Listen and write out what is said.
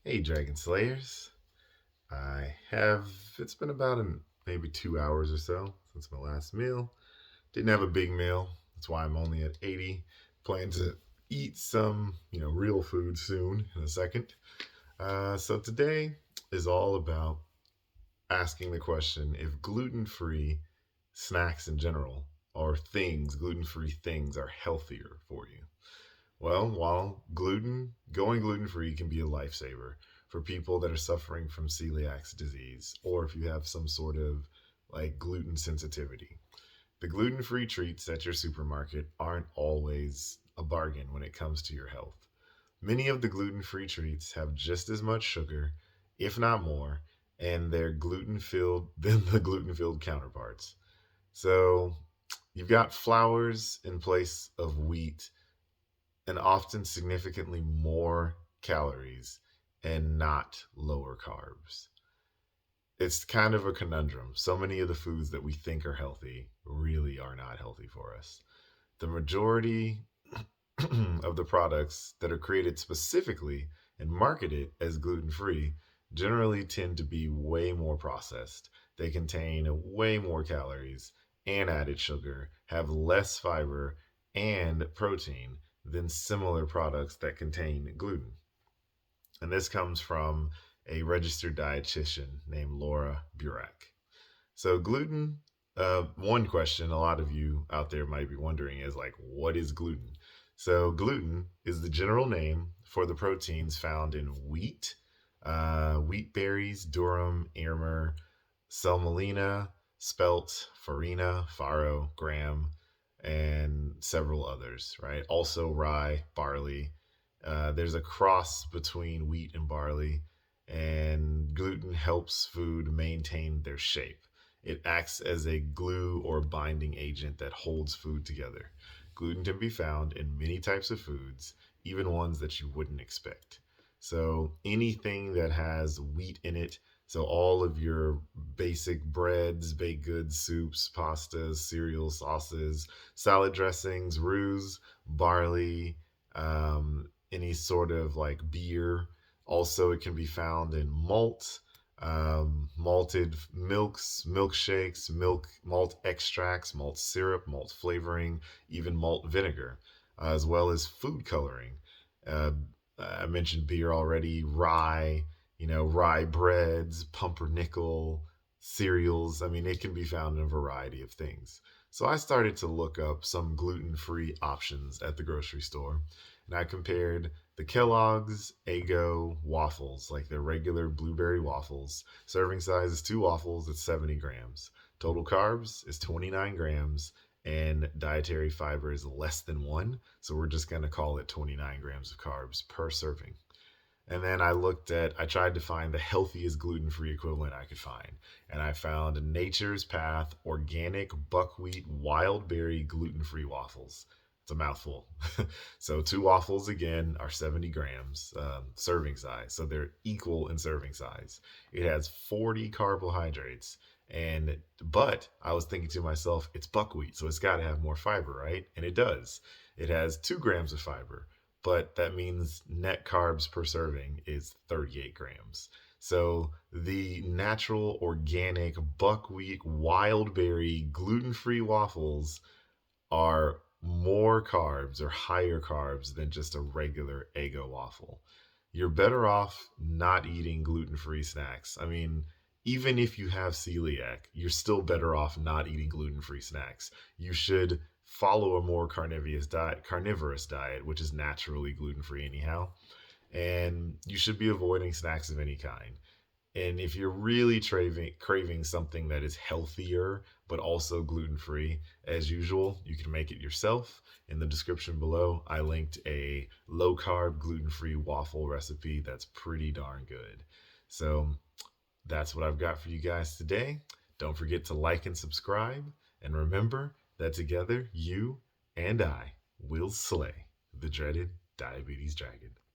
Hey, Dragon Slayers. It's been about maybe 2 hours or so since my last meal. Didn't have a big meal. That's why I'm only at 80. Plan to eat some, real food soon in a second. So today is all about asking the question if gluten free snacks in general or gluten free things are healthier for you. Well, while going gluten free can be a lifesaver for people that are suffering from celiac disease, or if you have some sort of like gluten sensitivity. The gluten free treats at your supermarket aren't always a bargain when it comes to your health. Many of the gluten free treats have just as much sugar, if not more, and they're gluten filled than the gluten filled counterparts. So you've got flours in place of wheat and often significantly more calories and not lower carbs. It's kind of a conundrum. So many of the foods that we think are healthy really are not healthy for us. The majority of the products that are created specifically and marketed as gluten free generally tend to be way more processed. They contain way more calories and added sugar, have less fiber and protein than similar products that contain gluten. And this comes from a registered dietitian named Laura Burak. So, one question a lot of you out there might be wondering is like, what is gluten? So, gluten is the general name for the proteins found in wheat, wheatberries, durum, emmer, semolina, spelt, farina, farro, gram, and several others, right? Also, rye, barley. There's a cross between wheat and barley, and gluten helps food maintain their shape. It acts as a glue or binding agent that holds food together. Gluten can be found in many types of foods, even ones that you wouldn't expect. So, anything that has wheat in it, so all of your basic breads, baked goods, soups, pastas, cereals, sauces, salad dressings, roux, barley, any sort of like beer. Also, it can be found in malted milks, milkshakes, malt extracts, malt syrup, malt flavoring, even malt vinegar, as well as food coloring. Uh, I mentioned beer already, rye, rye breads, pumpernickel, cereals. I mean, it can be found in a variety of things. So I started to look up some gluten free options at the grocery store. And I compared the Kellogg's Eggo waffles, like the regular blueberry waffles. Serving size is two waffles, it's 70 grams. Total carbs is 29 grams, and dietary fiber is less than one. So we're just going to call it 29 grams of carbs per serving. And then I tried to find the healthiest gluten free equivalent I could find. And I found Nature's Path organic buckwheat wild berry gluten free waffles. It's a mouthful. So, two waffles again are 70 grams serving size. So, they're equal in serving size. It has 40 carbohydrates. But I was thinking to myself, it's buckwheat, so it's got to have more fiber, right? And it does. It has 2 grams of fiber, but that means net carbs per serving is 38 grams. So the natural, organic, buckwheat, wild berry, gluten free waffles are more carbs or higher carbs than just a regular Eggo waffle. You're better off not eating gluten free snacks. I mean, even if you have celiac, you're still better off not eating gluten free snacks. You should follow a more carnivorous diet, which is naturally gluten free anyhow. And you should be avoiding snacks of any kind. And if you're really craving something that is healthier but also gluten free, as usual, you can make it yourself. In the description below, I linked a low carb, gluten free waffle recipe that's pretty darn good. So that's what I've got for you guys today. Don't forget to like and subscribe. And remember that together, you and I will slay the dreaded diabetes dragon.